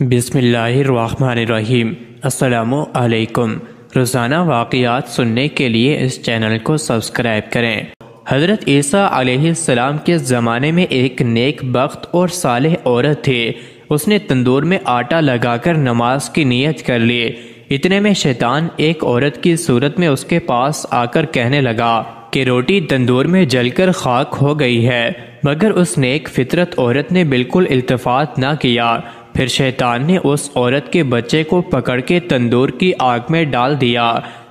بسم اللہ الرحمن الرحیم۔ السلام علیکم۔ روزانہ واقعات سننے کے لیے اس چینل کو سبسکرائب کریں۔ حضرت عیسیٰ علیہ السلام کے زمانے میں ایک نیک بخت اور صالح عورت تھی۔ اس نے تندور میں آٹا لگا کر نماز کی نیت کر لی۔ اتنے میں شیطان ایک عورت کی صورت میں اس کے پاس آ کر کہنے لگا کہ روٹی تندور میں جل کر خاک ہو گئی ہے، مگر اس نیک فطرت عورت نے بالکل التفات نہ کیا۔ پھر شیطان نے اس عورت کے بچے کو پکڑ کے تندور کی آگ میں ڈال دیا۔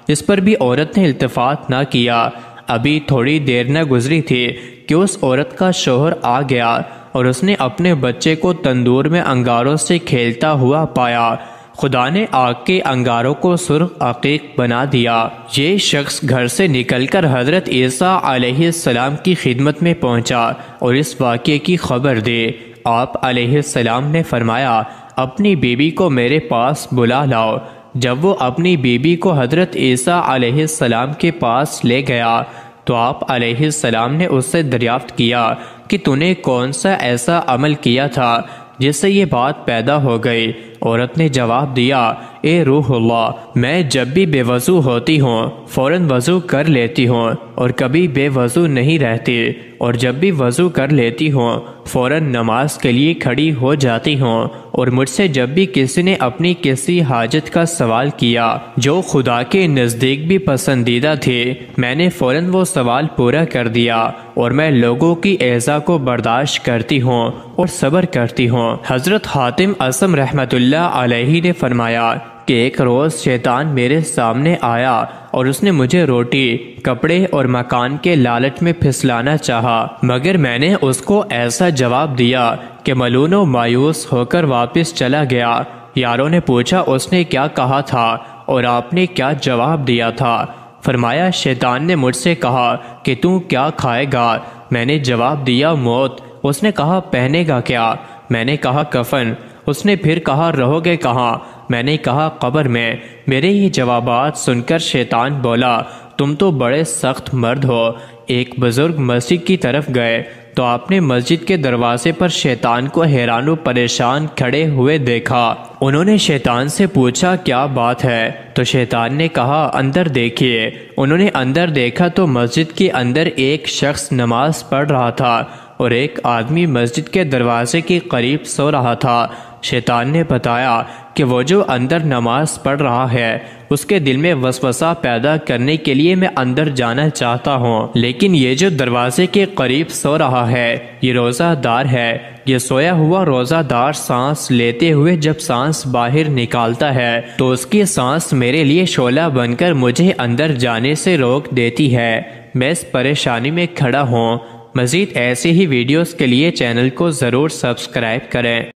اس پر بھی عورت نے التفات نہ کیا۔ ابھی تھوڑی دیر نہ گزری تھی کہ اس عورت کا شوہر آ گیا اور اس نے اپنے بچے کو تندور میں انگاروں سے کھیلتا ہوا پایا۔ خدا نے آگ کے انگاروں کو سرخ عقیق بنا دیا۔ یہ شخص گھر سے نکل کر حضرت عیسیٰ علیہ السلام کی خدمت میں پہنچا اور اس واقعے کی خبر دی۔ آپ علیہ السلام نے فرمایا، اپنی بیوی کو میرے پاس بلا لاؤ۔ جب وہ اپنی بیوی کو حضرت عیسیٰ علیہ السلام کے پاس لے گیا تو آپ علیہ السلام نے اس سے دریافت کیا کہ تو نے کون سا ایسا عمل کیا تھا جس سے یہ بات پیدا ہو گئی؟ عورت نے جواب دیا، اے روح اللہ، میں جب بھی بے وضو ہوتی ہوں فوراً وضو کر لیتی ہوں اور کبھی بے وضو نہیں رہتی، اور جب بھی وضو کر لیتی ہوں فوراً نماز کے لیے کھڑی ہو جاتی ہوں، اور مجھ سے جب بھی کسی نے اپنی کسی حاجت کا سوال کیا جو خدا کے نزدیک بھی پسندیدہ تھی، میں نے فوراً وہ سوال پورا کر دیا، اور میں لوگوں کی ایذا کو برداشت کرتی ہوں اور صبر کرتی ہوں۔ حضرت حاتم اصم رحمۃ اللہ علیہ نے فرمایا کہ ایک روز شیطان میرے سامنے آیا اور اس نے مجھے روٹی، کپڑے اور مکان کے لالچ میں پھسلانا چاہا، مگر میں نے اس کو ایسا جواب دیا کہ ملون و مایوس ہو کر واپس چلا گیا۔ یاروں نے پوچھا اس نے کیا کہا تھا اور آپ نے کیا جواب دیا تھا؟ فرمایا، شیطان نے مجھ سے کہا کہ تو کیا کھائے گا؟ میں نے جواب دیا، موت۔ اس نے کہا، پہنے گا کیا؟ میں نے کہا، کفن۔ اس نے پھر کہا، رہو گے کہاں؟ میں نے کہا، قبر میں۔ میرے یہ جوابات سن کر شیطان بولا، تم تو بڑے سخت مرد ہو۔ ایک بزرگ مسجد کی طرف گئے تو آپ نے مسجد کے دروازے پر شیطان کو حیران و پریشان کھڑے ہوئے دیکھا۔ انہوں نے شیطان سے پوچھا، کیا بات ہے؟ تو شیطان نے کہا، اندر دیکھیے۔ انہوں نے اندر دیکھا تو مسجد کے اندر ایک شخص نماز پڑھ رہا تھا اور ایک آدمی مسجد کے دروازے کے قریب سو رہا تھا۔ شیطان نے بتایا کہ وہ جو اندر نماز پڑھ رہا ہے اس کے دل میں وسوسہ پیدا کرنے کے لیے میں اندر جانا چاہتا ہوں، لیکن یہ جو دروازے کے قریب سو رہا ہے یہ روزہ دار ہے۔ یہ سویا ہوا روزہ دار سانس لیتے ہوئے جب سانس باہر نکالتا ہے تو اس کی سانس میرے لیے شعلہ بن کر مجھے اندر جانے سے روک دیتی ہے۔ میں اس پریشانی میں کھڑا ہوں۔ مزید ایسے ہی ویڈیوز کے لیے چینل کو ضرور سبسکرائب کریں۔